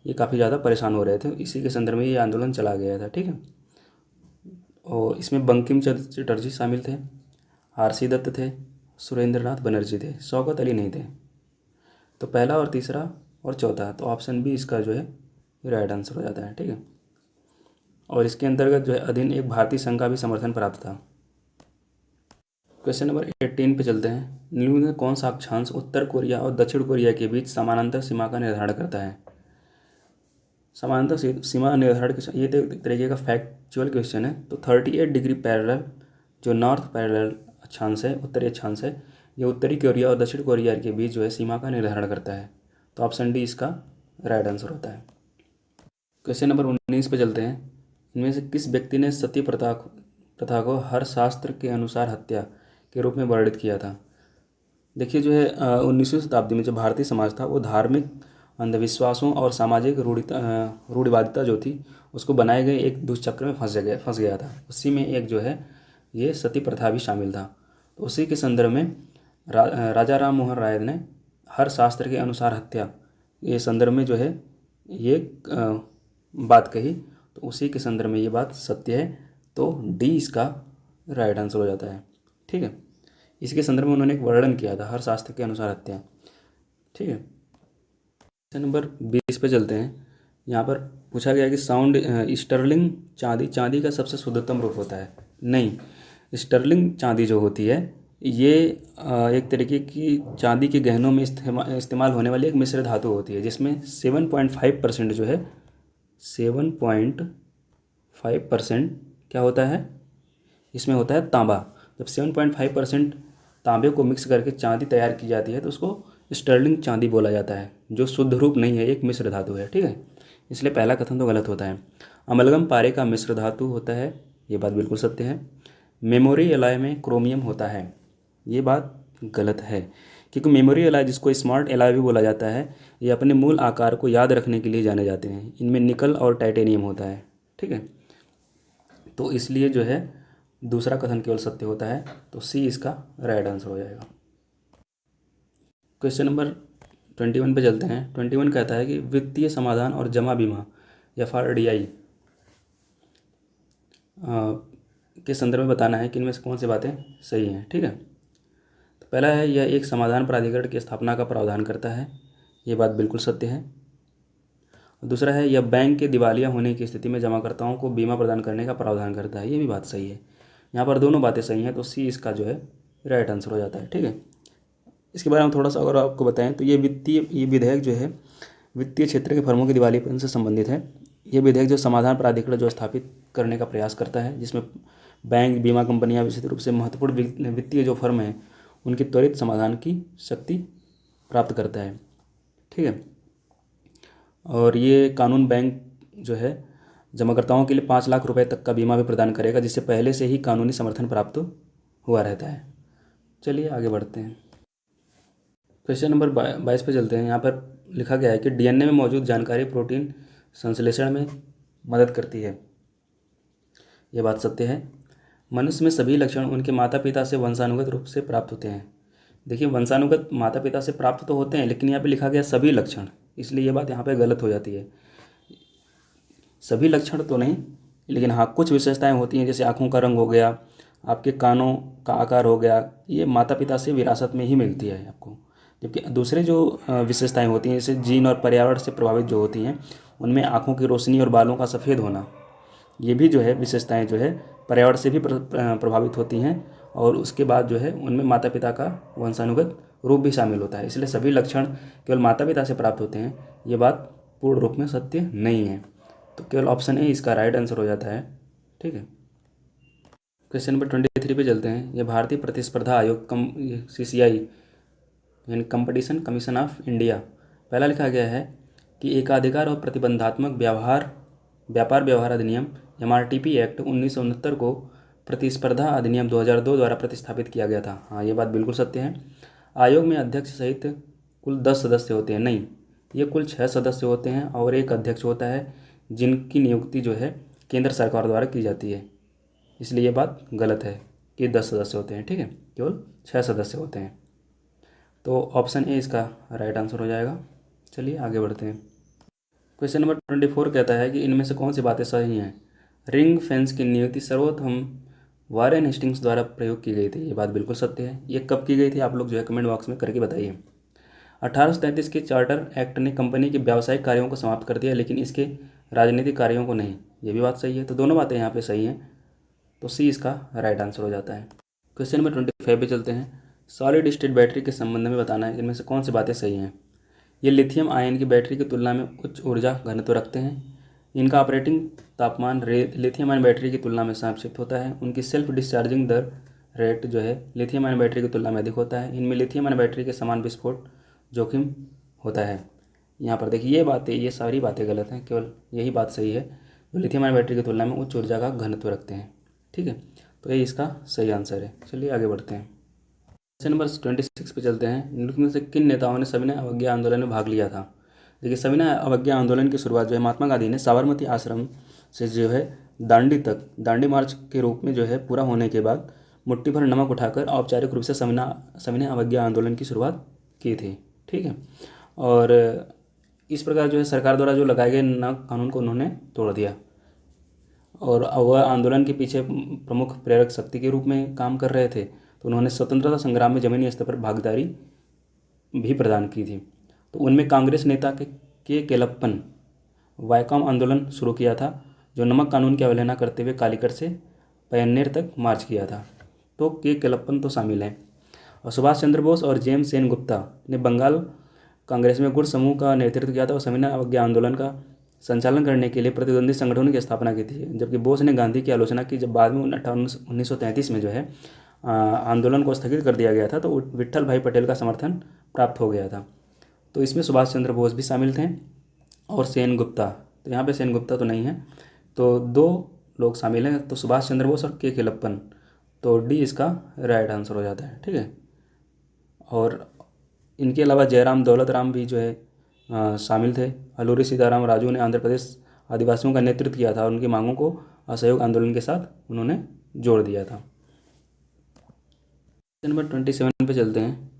ये काफ़ी ज़्यादा परेशान हो रहे थे। इसी के संदर्भ में ये आंदोलन चला गया था। ठीक है, और इसमें बंकिम चंद्र चटर्जी शामिल थे, आरसी दत्त थे, सुरेंद्रनाथ बनर्जी थे, शौकत अली नहीं थे। तो पहला और तीसरा और चौथा, तो ऑप्शन बी इसका जो है राइट आंसर हो जाता है। ठीक है, और इसके अंतर्गत जो है अधीन एक भारतीय संघ का भी समर्थन प्राप्त था। क्वेश्चन नंबर 18 पे चलते हैं। निम्न में कौन सा अक्षांश उत्तर कोरिया और दक्षिण कोरिया के बीच समानांतर सीमा का निर्धारण करता है? समानांतर सीमा निर्धारण ये तो एक तरीके का फैक्चुअल क्वेश्चन है। तो 38 डिग्री पैरेलल जो नॉर्थ पैरेलल अक्षांश है, उत्तरी अक्षांश है, ये उत्तरी कोरिया और दक्षिण कोरिया के बीच जो है सीमा का निर्धारण करता है। तो ऑप्शन डी इसका राइट आंसर होता है। क्वेश्चन नंबर 19 पे चलते हैं। इनमें से किस व्यक्ति ने सती प्रथा को हर शास्त्र के अनुसार हत्या के रूप में वर्णित किया था? देखिए जो है 19वीं शताब्दी में जो भारतीय समाज था वो धार्मिक अंधविश्वासों और सामाजिक रूढ़िवादिता जो थी उसको बनाए गए एक दुष्चक्र में फंस गया था। उसी में एक जो है ये सती प्रथा भी शामिल था। तो उसी के संदर्भ में राजा राम मोहन राय ने हर शास्त्र के अनुसार हत्या ये संदर्भ में जो है ये बात कही। तो उसी के संदर्भ में ये बात सत्य है, तो डी इसका राइट आंसर हो जाता है। ठीक है, इसके संदर्भ में उन्होंने एक वर्णन किया था हर शास्त्र के अनुसार हत्या। ठीक है, क्वेश्चन नंबर 20 पे चलते हैं। यहाँ पर पूछा गया कि स्टर्लिंग चांदी का सबसे शुद्धतम रूप होता है। नहीं, स्टर्लिंग चांदी जो होती है ये एक तरीके की चांदी के गहनों में इस्तेमाल होने वाली एक मिश्र धातु होती है, जिसमें 7.5% जो है 7.5% क्या होता है, इसमें होता है तांबा। जब 7.5% तांबे को मिक्स करके चांदी तैयार की जाती है तो उसको स्टर्लिंग चांदी बोला जाता है, जो शुद्ध रूप नहीं है, एक मिश्र धातु है। ठीक है, इसलिए पहला कथन तो गलत होता है। अमलगम पारे का मिश्र धातु होता है, ये बात बिल्कुल सत्य है। मेमोरी एलॉय में क्रोमियम होता है, ये बात गलत है, क्योंकि मेमोरी एलॉय जिसको स्मार्ट एलॉय भी बोला जाता है ये अपने मूल आकार को याद रखने के लिए जाने जाते हैं। इनमें निकल और टाइटेनियम होता है। ठीक है, तो इसलिए जो है दूसरा कथन केवल सत्य होता है, तो सी इसका राइट आंसर हो जाएगा। क्वेश्चन नंबर 21 पे चलते हैं। 21 कहता है कि वित्तीय समाधान और जमा बीमा FRDI के संदर्भ में बताना है कि इनमें से कौन सी बातें सही हैं। ठीक है, तो पहला है यह एक समाधान प्राधिकरण की स्थापना का प्रावधान करता है, ये बात बिल्कुल सत्य है। दूसरा है यह बैंक के दिवालिया होने की स्थिति में जमाकर्ताओं को बीमा प्रदान करने का प्रावधान करता है, ये भी बात सही है। यहाँ पर दोनों बातें सही हैं, तो सी इसका जो है राइट आंसर हो जाता है। ठीक है, इसके बारे में थोड़ा सा अगर आपको बताएं तो ये विधेयक जो है वित्तीय क्षेत्र के फर्मों के दिवालियापन से संबंधित है। ये विधेयक जो समाधान प्राधिकरण जो स्थापित करने का प्रयास करता है, जिसमें बैंक, बीमा कंपनियां, विशेष रूप से महत्वपूर्ण वित्तीय जो फर्म हैं उनकी त्वरित समाधान की शक्ति प्राप्त करता है। ठीक है, और ये कानून बैंक जो है जमाकर्ताओं के लिए 5 लाख रुपए तक का बीमा भी प्रदान करेगा, जिससे पहले से ही कानूनी समर्थन प्राप्त हुआ रहता है। चलिए आगे बढ़ते हैं। क्वेश्चन नंबर 22 पे चलते हैं। यहाँ पर लिखा गया है कि DNA में मौजूद जानकारी प्रोटीन संश्लेषण में मदद करती है। ये बात सत्य है। मनुष्य में सभी लक्षण उनके माता पिता से वंशानुगत रूप से प्राप्त होते हैं। देखिए, वंशानुगत माता पिता से प्राप्त तो होते हैं, लेकिन यहाँ पे लिखा गया सभी लक्षण, इसलिए ये बात यहाँ पे गलत हो जाती है। सभी लक्षण तो नहीं, लेकिन हाँ कुछ विशेषताएं होती हैं, जैसे आँखों का रंग हो गया, आपके कानों का आकार हो गया, ये माता पिता से विरासत में ही मिलती है आपको। जबकि दूसरे जो विशेषताएं होती हैं, जैसे जीन और पर्यावरण से प्रभावित जो होती हैं, उनमें आँखों की रोशनी और बालों का सफ़ेद होना, ये भी जो है विशेषताएं जो है पर्यावरण से भी प्रभावित होती हैं, और उसके बाद जो है उनमें माता पिता का वंशानुगत रूप भी शामिल होता है। इसलिए सभी लक्षण केवल माता पिता से प्राप्त होते हैं, ये बात पूर्ण रूप में सत्य नहीं है। तो केवल ऑप्शन ए इसका राइट आंसर हो जाता है। ठीक है, क्वेश्चन नंबर 23 पे चलते हैं। ये भारतीय प्रतिस्पर्धा आयोग CCI यानी कंपटीशन कमीशन ऑफ इंडिया, पहला लिखा गया है कि एकाधिकार और प्रतिबंधात्मक व्यापार व्यवहार अधिनियम MRTP एक्ट 1969 को प्रतिस्पर्धा अधिनियम 2002 द्वारा प्रतिस्थापित किया गया था। हाँ, ये बात बिल्कुल सत्य है। आयोग में अध्यक्ष सहित कुल 10 सदस्य होते हैं, नहीं, ये कुल 6 सदस्य होते हैं और एक अध्यक्ष होता है, जिनकी नियुक्ति जो है केंद्र सरकार द्वारा की जाती है। इसलिए ये बात गलत है कि 10 सदस्य होते हैं। ठीक है, केवल 6 सदस्य होते हैं। तो ऑप्शन ए इसका राइट आंसर हो जाएगा। चलिए आगे बढ़ते हैं। क्वेश्चन नंबर 24 कहता है कि इनमें से कौन सी बातें सही हैं। रिंग फेंस की नियुक्ति सर्वप्रथम वारेन हेस्टिंग्स द्वारा प्रयोग की गई थी, ये बात बिल्कुल सत्य है। ये कब की गई थी, आप लोग जो है कमेंट बॉक्स में करके बताइए। 1833 के चार्टर एक्ट ने कंपनी के व्यावसायिक कार्यों को समाप्त कर दिया, लेकिन इसके राजनीतिक कार्यों को नहीं, ये भी बात सही है। तो दोनों बातें यहाँ पे सही हैं, तो सी इसका राइट आंसर हो जाता है। क्वेश्चन नंबर 25 पे चलते हैं। सॉलिड स्टेट बैटरी के संबंध में बताना है कि इनमें से कौन सी बातें सही हैं। ये लिथियम आयन की बैटरी की तुलना में उच्च ऊर्जा घनत्व रखते हैं। इनका ऑपरेटिंग तापमान लिथियम आयन बैटरी की तुलना में संक्षिप्त होता है। उनकी सेल्फ डिस्चार्जिंग दर रेट जो है लिथियम आयन बैटरी की तुलना में अधिक होता है। इनमें लिथियम आयन बैटरी के समान विस्फोट जोखिम होता है। यहाँ पर देखिए, ये सारी बातें गलत हैं, केवल यही बात सही है, जो लिथियम आयन बैटरी की तुलना में उच्च ऊर्जा का घनत्व रखते हैं। ठीक है, तो ये इसका सही आंसर है। चलिए आगे बढ़ते हैं। क्वेश्चन नंबर 26 पे चलते हैं। निम्नलिखित में से किन नेताओं ने सविनय अवज्ञा आंदोलन में भाग लिया था। देखिए, सविनय अवज्ञा आंदोलन की शुरुआत जो है महात्मा गांधी ने साबरमती आश्रम से जो है दांडी मार्च के रूप में जो है पूरा होने के बाद मुट्ठी भर नमक उठाकर औपचारिक रूप से सविनय अवज्ञा आंदोलन की शुरुआत की थी। ठीक है, और इस प्रकार जो है सरकार द्वारा जो लगाए गए नमक कानून को उन्होंने तोड़ दिया, और वह आंदोलन के पीछे प्रमुख प्रेरक शक्ति के रूप में काम कर रहे थे। तो उन्होंने स्वतंत्रता संग्राम में जमीनी स्तर पर भागीदारी भी प्रदान की थी। तो उनमें कांग्रेस नेता के केलप्पन वायकॉम आंदोलन शुरू किया था, जो नमक कानून की अवहेलना करते हुए कालीकट से पयन्नेर तक मार्च किया था। तो के केलप्पन तो शामिल हैं। और सुभाष चंद्र बोस और जेम्स सेन गुप्ता ने बंगाल कांग्रेस में गुट समूह का नेतृत्व किया था और सविनय अवज्ञा आंदोलन का संचालन करने के लिए प्रतिद्वंदी संगठनों की स्थापना की थी। जबकि बोस ने गांधी की आलोचना की। जब बाद में 1933 में जो है आंदोलन को स्थगित कर दिया गया था, तो विट्ठल भाई पटेल का समर्थन प्राप्त हो गया था। तो इसमें सुभाष चंद्र बोस भी शामिल थे और सेन गुप्ता, तो यहाँ पे सेन गुप्ता तो नहीं है, तो 2 लोग शामिल हैं, तो सुभाष चंद्र बोस और के केलप्पन। तो डी इसका राइट आंसर हो जाता है। ठीक है, और इनके अलावा जयराम दौलत राम भी जो है शामिल थे। अलूरी सीताराम राजू ने आंध्र प्रदेश आदिवासियों का नेतृत्व किया था और उनकी मांगों को असहयोग आंदोलन के साथ उन्होंने जोड़ दिया था। नंबर 27 पे चलते हैं।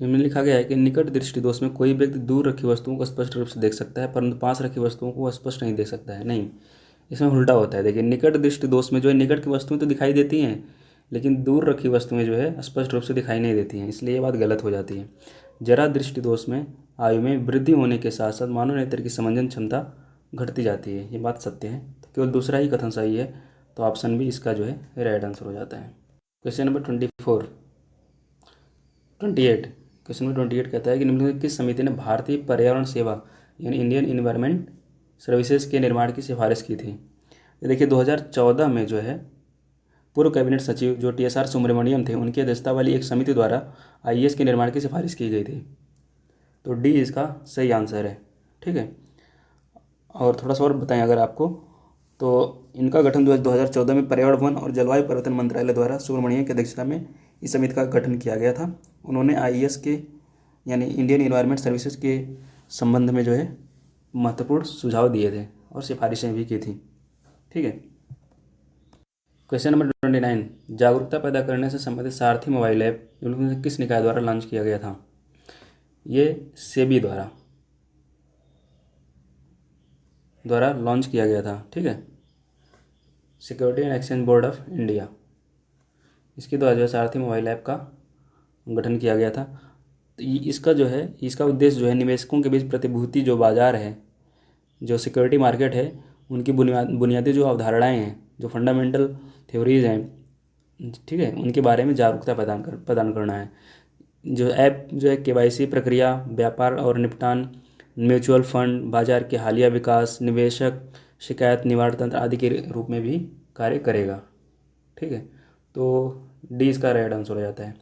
इनमें लिखा गया है कि निकट दृष्टि दोष में कोई व्यक्ति दूर रखी वस्तुओं को स्पष्ट रूप से देख सकता है, परंतु पास रखी वस्तुओं को स्पष्ट नहीं देख सकता है। नहीं, इसमें उल्टा होता है। देखिए, निकट दृष्टि दोष में जो है निकट की वस्तुएं तो दिखाई देती हैं, लेकिन दूर रखी वस्तुएं जो है स्पष्ट रूप से दिखाई नहीं देती हैं, इसलिए ये बात गलत हो जाती है। जरा दृष्टि दोष में आयु में वृद्धि होने के साथ साथ मानव नेत्र की समंजन क्षमता घटती जाती है, ये बात सत्य है। तो केवल दूसरा ही कथन सही है, तो ऑप्शन बी इसका जो है राइट आंसर हो जाता है। क्वेश्चन नंबर 28 क्वेश्चन नंबर 28 कहता है कि निम्नलिखित किस समिति ने भारतीय पर्यावरण सेवा यानी इंडियन इन्वायरमेंट सर्विसेज के निर्माण की सिफारिश की थी। देखिए, 2014 में जो है पूर्व कैबिनेट सचिव जो TSR सुब्रमण्यम थे, उनकी अध्यक्षता वाली एक समिति द्वारा IAS के निर्माण की सिफारिश की गई थी। तो डी इसका सही आंसर है। ठीक है, और थोड़ा सा और बताएं अगर आपको, तो इनका गठन 2014 में पर्यावरण वन और जलवायु परिवर्तन मंत्रालय द्वारा सुब्रमण्यम की अध्यक्षता में इस समिति का गठन किया गया था। उन्होंने IAS के यानी इंडियन इन्वायरमेंट सर्विसेज के संबंध में जो है महत्वपूर्ण सुझाव दिए थे और सिफारिशें भी की थी। ठीक है। क्वेश्चन नंबर 29, जागरूकता पैदा करने से संबंधित सारथी मोबाइल ऐप इनमें से किस निकाय द्वारा लॉन्च किया गया था? ये सेबी द्वारा लॉन्च किया गया था। ठीक है, security and exchange board of India, इसके द्वारा जो है सारथी मोबाइल ऐप का गठन किया गया था। तो इसका जो है इसका उद्देश्य जो है निवेशकों के बीच प्रतिभूति जो बाजार है, जो सिक्योरिटी मार्केट है, उनकी बुनियादी जो अवधारणाएं हैं, जो फंडामेंटल थ्योरीज हैं, ठीक है, उनके बारे में जागरूकता प्रदान करना है। जो ऐप जो है केवाईसी प्रक्रिया, व्यापार और निपटान, म्यूचुअल फंड बाजार के हालिया विकास, निवेशक शिकायत निवारण तंत्र आदि के रूप में भी कार्य करेगा। ठीक है, तो डी इसका राइट आंसर हो जाता है।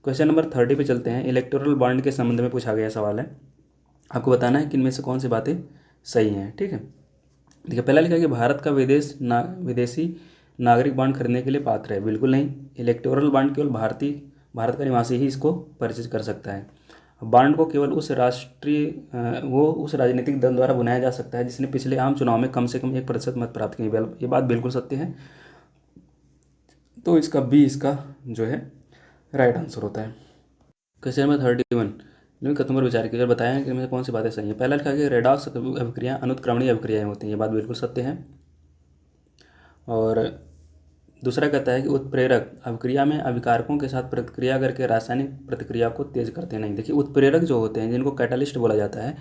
क्वेश्चन नंबर 30 पे चलते हैं। इलेक्टोरल बॉन्ड के संबंध में पूछा गया सवाल है, आपको बताना है कि इनमें से कौन सी बातें सही हैं। ठीक है, देखिए पहला लिखा है कि भारत का विदेशी नागरिक बॉन्ड खरीदने के लिए पात्र है। बिल्कुल नहीं, इलेक्टोरल बॉन्ड केवल भारत का निवासी ही इसको परचेज कर सकता है। बॉन्ड को केवल उस राजनीतिक दल द्वारा बनाया जा सकता है जिसने पिछले आम चुनाव में कम से कम 1% मत प्राप्त किए। ये बात बिल्कुल सत्य है, तो इसका बी इसका जो है राइट आंसर होता है। क्वेश्चन नंबर 31, इनमें कथनों पर विचार कीजिए, बताएं कि इनमें कौन सी बातें सही हैं। पहला लिखा है कि रेडॉक्स अभिक्रिया अनुत्क्रमणीय अभिक्रियाएं होती हैं। ये बात बिल्कुल सत्य है। और दूसरा कहता है कि उत्प्रेरक अभिक्रिया में अभिकारकों के साथ प्रतिक्रिया करके रासायनिक प्रतिक्रिया को तेज करते नहीं। देखिए उत्प्रेरक जो होते हैं, जिनको कैटालिस्ट बोला जाता है,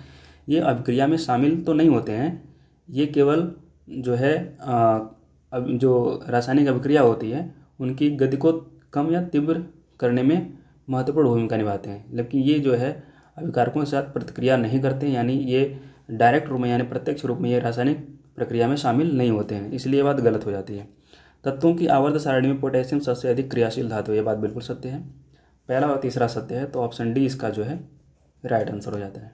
ये अभिक्रिया में शामिल तो नहीं होते हैं। ये केवल जो है अब जो रासायनिक अभिक्रिया होती है उनकी गति को कम या तीव्र करने में महत्वपूर्ण भूमिका निभाते हैं। लेकिन ये जो है अभिकारकों के साथ प्रतिक्रिया नहीं करते, यानी ये डायरेक्ट रूप में यानी प्रत्यक्ष रूप में ये रासायनिक प्रक्रिया में शामिल नहीं होते हैं, इसलिए ये बात गलत हो जाती है। तत्वों की आवर्त सारणी में पोटेशियम सबसे अधिक क्रियाशील धातु है। ये बात बिल्कुल सत्य है। पहला और तीसरा सत्य है, तो ऑप्शन डी इसका जो है राइट आंसर हो जाता है।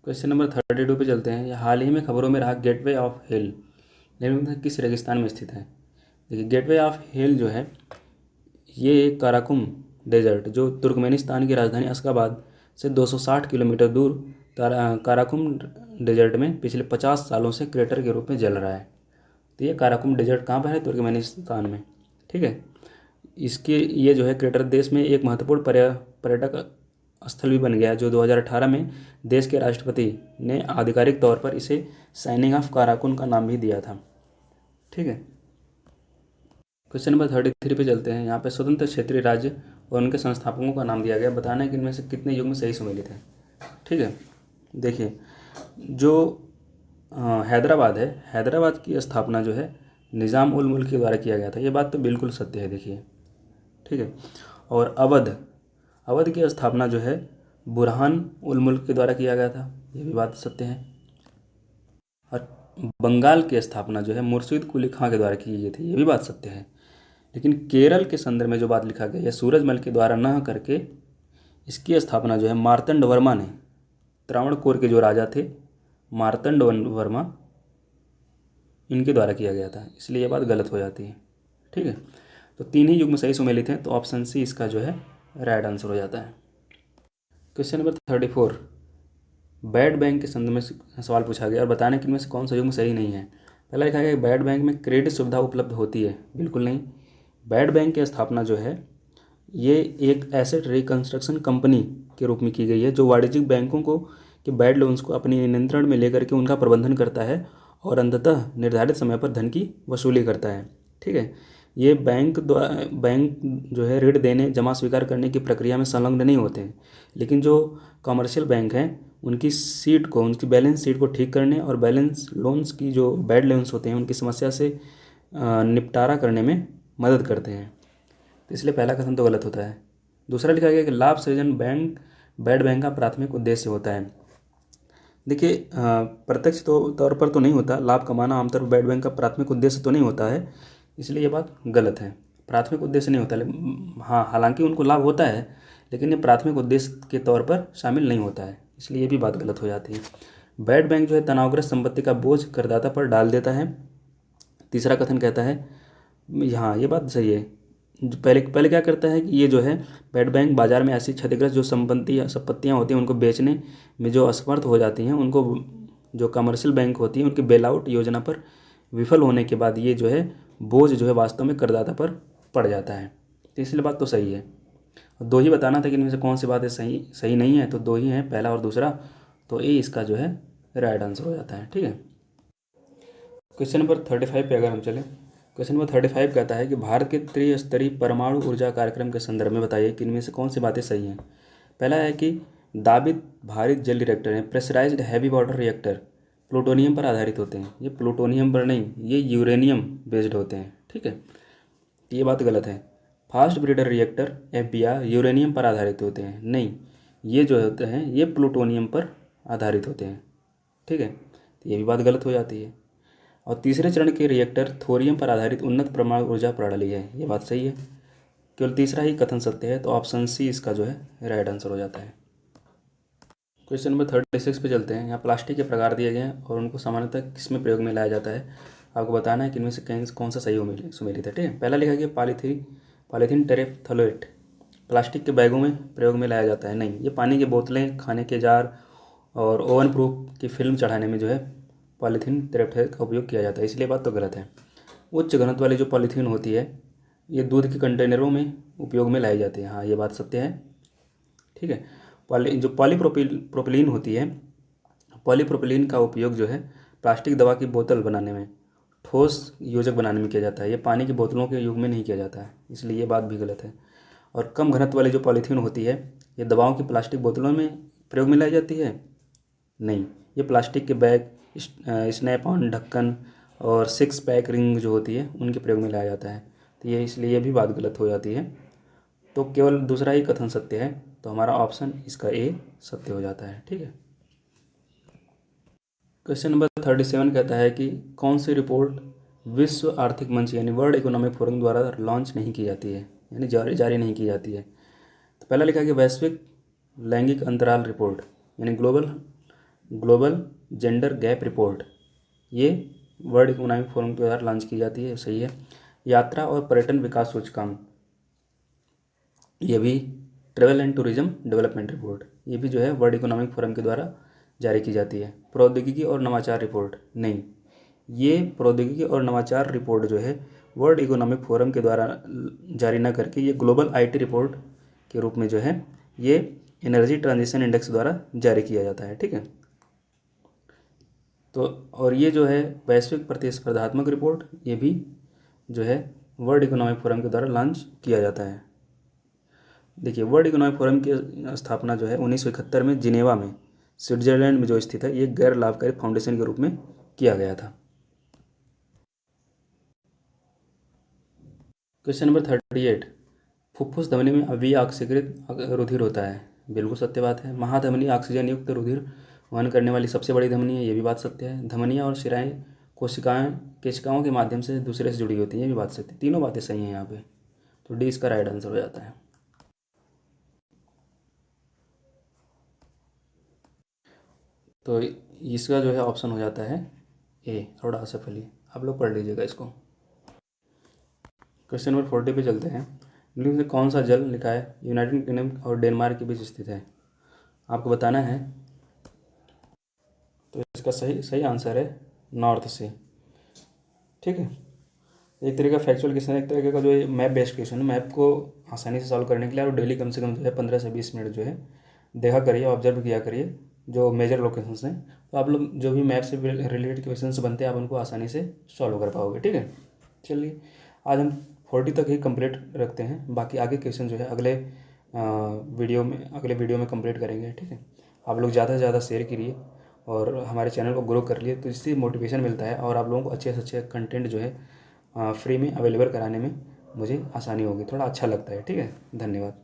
क्वेश्चन नंबर 32 पे चलते हैं। हाल ही में खबरों में रहा गेटवे ऑफ हेल किस रेगिस्तान में स्थित है? देखिए गेटवे ऑफ हेल जो है ये काराकुम डेजर्ट, जो तुर्कमेनिस्तान की राजधानी अशगाबाद से 260 किलोमीटर दूर काराकुम डेजर्ट में पिछले 50 सालों से क्रेटर के रूप में जल रहा है। तो ये काराकुम डेजर्ट कहाँ पर है? तुर्कमेनिस्तान में। ठीक है, इसके ये जो है क्रेटर देश में एक महत्वपूर्ण पर्यटक स्थल भी बन गया है, जो 2018 में देश के राष्ट्रपति ने आधिकारिक तौर पर इसे साइनिंग ऑफ काराकुन का नाम भी दिया था। ठीक है, क्वेश्चन नंबर 33 पे चलते हैं। यहाँ पे स्वतंत्र क्षेत्रीय राज्य और उनके संस्थापकों का नाम दिया गया, बताना है कि इनमें से कितने युग में सही सुमेलित है। ठीक है, देखिए जो हैदराबाद है, हैदराबाद की स्थापना जो है निज़ाम उल मुल्क के द्वारा किया गया था। ये बात तो बिल्कुल सत्य है। देखिए ठीक है, और अवध की स्थापना जो है बुरहान उल मुल्क के द्वारा किया गया था। ये भी बात सत्य है। और बंगाल की स्थापना जो है मुर्शिद कुली खां के द्वारा की गई थी। ये भी बात सत्य है। लेकिन केरल के संदर्भ में जो बात लिखा गया है सूरजमल के द्वारा न करके इसकी स्थापना जो है मार्तंड वर्मा ने, त्रावणकोर के जो राजा थे मार्तंड वर्मा, इनके द्वारा किया गया था, इसलिए ये बात गलत हो जाती है। ठीक है, तो तीन ही युग में सही सुमेलित हैं, तो ऑप्शन सी इसका जो है राइट आंसर हो जाता है। क्वेश्चन नंबर 34, बैड बैंक के संदर्भ में सवाल पूछा गया और बताने कि इनमें से कौन सा युग में सही नहीं है। पहला लिखा गया कि बैड बैंक में क्रेडिट सुविधा उपलब्ध होती है। बिल्कुल नहीं, बैड बैंक की स्थापना जो है ये एक एसेट रिकंस्ट्रक्शन कंपनी के रूप में की गई है, जो वाणिज्यिक बैंकों को कि बैड लोन्स को अपने नियंत्रण में लेकर के उनका प्रबंधन करता है और अंततः निर्धारित समय पर धन की वसूली करता है। ठीक है, ये बैंक जो है ऋण देने जमा स्वीकार करने की प्रक्रिया में संलग्न नहीं होते हैं, लेकिन जो कमर्शियल बैंक हैं उनकी बैलेंस शीट को ठीक करने और बैलेंस लोन्स की जो बैड लोन्स होते हैं उनकी समस्या से निपटारा करने में मदद करते हैं। तो इसलिए पहला कथन तो गलत होता है। दूसरा लिखा गया कि लाभ सृजन बैड बैंक का प्राथमिक उद्देश्य होता है। देखिए प्रत्यक्ष तौर पर तो नहीं होता, लाभ कमाना आमतौर पर बैड बैंक का प्राथमिक उद्देश्य तो नहीं होता है, इसलिए ये बात गलत है। प्राथमिक उद्देश्य नहीं होता, हाँ हालांकि उनको लाभ होता है लेकिन ये प्राथमिक उद्देश्य के तौर पर शामिल नहीं होता है, इसलिए ये भी बात गलत हो जाती है। बैड बैंक जो है तनावग्रस्त संपत्ति का बोझ करदाता पर डाल देता है। तीसरा कथन कहता है, हाँ ये बात सही है, पहले क्या करता है कि ये जो है बैड बैंक बाजार में ऐसी क्षतिग्रस्त जो संपत्तियाँ होती हैं उनको बेचने में जो असमर्थ हो जाती हैं, उनको जो कमर्शियल बैंक होती है उनकी बेल आउट योजना पर विफल होने के बाद ये जो है बोझ जो है वास्तव में करदाता पर पड़ जाता है। तो इसलिए बात तो सही है। दो ही बताना था कि इनमें से कौन सी बातें सही नहीं है, तो दो ही हैं, पहला और दूसरा। तो ए इसका जो है राइट आंसर हो जाता है। ठीक है। क्वेश्चन नंबर 35 पे अगर हम चलें, क्वेश्चन नंबर 35 कहता है कि भारत के त्रिस्तरीय परमाणु ऊर्जा कार्यक्रम के संदर्भ में बताइए कि इनमें से कौन सी बातें सही हैं। पहला है कि दाबित भारित जल रिएक्टर हैं, pressurised heavy water reactor plutonium पर आधारित होते हैं। ये प्लूटोनियम पर नहीं, ये यूरेनियम बेस्ड होते हैं। ठीक है, ये बात गलत है। Fast breeder reactor FBR uranium पर आधारित होते हैं, नहीं, ये जो होते हैं ये प्लूटोनियम पर आधारित होते हैं। ठीक है, तो ये भी बात गलत हो जाती है। और तीसरे चरण के रिएक्टर थोरियम पर आधारित उन्नत परमाणु ऊर्जा प्रणाली है, ये बात सही है। केवल तीसरा ही कथन सत्य है, तो ऑप्शन सी इसका जो है राइट आंसर हो जाता है। क्वेश्चन नंबर 36 पे चलते हैं। यहाँ प्लास्टिक के प्रकार दिए गए हैं और उनको सामान्यतः किसमें प्रयोग में लाया जाता है। आपको बताना है कि इनमें से कौन सा सही सुमेलित है। ठीक है, पहला लिखा गया पॉलीथीन टेरेफ्थलोएट प्लास्टिक के बैगों में प्रयोग में लाया जाता है, नहीं, ये पानी की बोतलें, खाने के जार और ओवन प्रूफ की फिल्म चढ़ाने में जो है पॉलीथीन टेरेफ्थलोएट का उपयोग किया जाता है, इसलिए बात तो गलत है। उच्च घनत्व वाली जो पॉलीथीन होती है ये दूध के कंटेनरों में उपयोग में लाई जाती है, हाँ ये बात सत्य है। ठीक है, जो पॉलीप्रोपिलीन होती है, पॉलीप्रोपिलीन का उपयोग जो है प्लास्टिक दवा की बोतल बनाने में, ठोस योजक बनाने में किया जाता है, ये पानी की बोतलों के युग में नहीं किया जाता है, इसलिए ये बात भी गलत है। और कम घनत्व वाली जो पॉलीथीन होती है ये दवाओं की प्लास्टिक बोतलों में प्रयोग में लाई जाती है, नहीं, ये प्लास्टिक के बैग, स्नैप ऑन ढक्कन और 6 पैक रिंग जो होती है उनके प्रयोग में लाया जाता है, तो ये इसलिए ये भी बात गलत हो जाती है। तो केवल दूसरा ही कथन सत्य है, तो हमारा ऑप्शन इसका ए सत्य हो जाता है। ठीक है। क्वेश्चन नंबर 37 कहता है कि कौन सी रिपोर्ट विश्व आर्थिक मंच यानी वर्ल्ड इकोनॉमिक फोरम द्वारा लॉन्च नहीं की जाती है, यानी जारी नहीं की जाती है। तो पहला लिखा गया वैश्विक लैंगिक अंतराल रिपोर्ट यानी ग्लोबल जेंडर गैप रिपोर्ट, ये वर्ल्ड इकोनॉमिक फोरम द्वारा लॉन्च की जाती है, सही है। यात्रा और पर्यटन विकास सूचकांक, ये भी travel and tourism development report, ये भी जो है वर्ल्ड इकोनॉमिक फोरम के द्वारा जारी की जाती है। प्रौद्योगिकी और नवाचार रिपोर्ट, नहीं, ये प्रौद्योगिकी और नवाचार रिपोर्ट जो है वर्ल्ड इकोनॉमिक फोरम के द्वारा जारी न करके ये ग्लोबल आईटी रिपोर्ट के रूप में जो है ये एनर्जी ट्रांजिशन इंडेक्स द्वारा जारी किया जाता है। ठीक है, तो और ये जो है वैश्विक प्रतिस्पर्धात्मक रिपोर्ट, ये भी जो है वर्ल्ड इकोनॉमिक फोरम के द्वारा लॉन्च किया जाता है। देखिए, वर्ल्ड इकोनॉमिक फोरम की स्थापना जो है 1971 में जिनेवा में स्विट्जरलैंड में जो स्थित है ये गैर लाभकारी फाउंडेशन के रूप में किया गया था। क्वेश्चन नंबर 38, फुफ्फुस धमनी में अव्यवस्थीकृत रुधिर होता है, बिल्कुल सत्य बात है। महाधमनी ऑक्सीजन युक्त रुधिर वहन करने वाली सबसे बड़ी धमनी है, ये भी बात सत्य है। धमनियाँ और शिराएं केशिकाओं के माध्यम से दूसरे से जुड़ी होती हैं, ये भी बात सत्य है। तीनों बातें सही हैं यहाँ पे, तो डी इसका राइट आंसर हो जाता है। तो इसका जो है ऑप्शन हो जाता है ए, थोड़ा असफली, आप लोग पढ़ लीजिएगा इसको। क्वेश्चन नंबर 40 पे चलते हैं। निम्न से कौन सा जल निकाय यूनाइटेड किंगडम और डेनमार्क के बीच स्थित है, आपको बताना है। तो इसका सही आंसर है नॉर्थ सी। ठीक है, एक तरीका फैक्चुअल क्वेश्चन, एक तरीके का जो है मैप बेस्ड क्वेश्चन है। मैप को आसानी से सॉल्व करने के लिए और डेली कम से कम जो है 15 से 20 मिनट जो है देखा करिए, ऑब्जर्व किया करिए जो मेजर लोकेशंस हैं, तो आप लोग जो भी मैप से रिलेटेड क्वेश्चंस बनते हैं आप उनको आसानी से सॉल्व कर पाओगे। ठीक है, चलिए आज हम 40 तक ही कंप्लीट रखते हैं, बाकी आगे क्वेश्चन जो है अगले वीडियो में कंप्लीट करेंगे। ठीक है, आप लोग ज़्यादा से ज़्यादा शेयर करिए और हमारे चैनल को ग्रो कर लिए, तो इससे मोटिवेशन मिलता है और आप लोगों को अच्छे से अच्छे कंटेंट जो है फ्री में अवेलेबल कराने में मुझे आसानी होगी, थोड़ा अच्छा लगता है। ठीक है, धन्यवाद।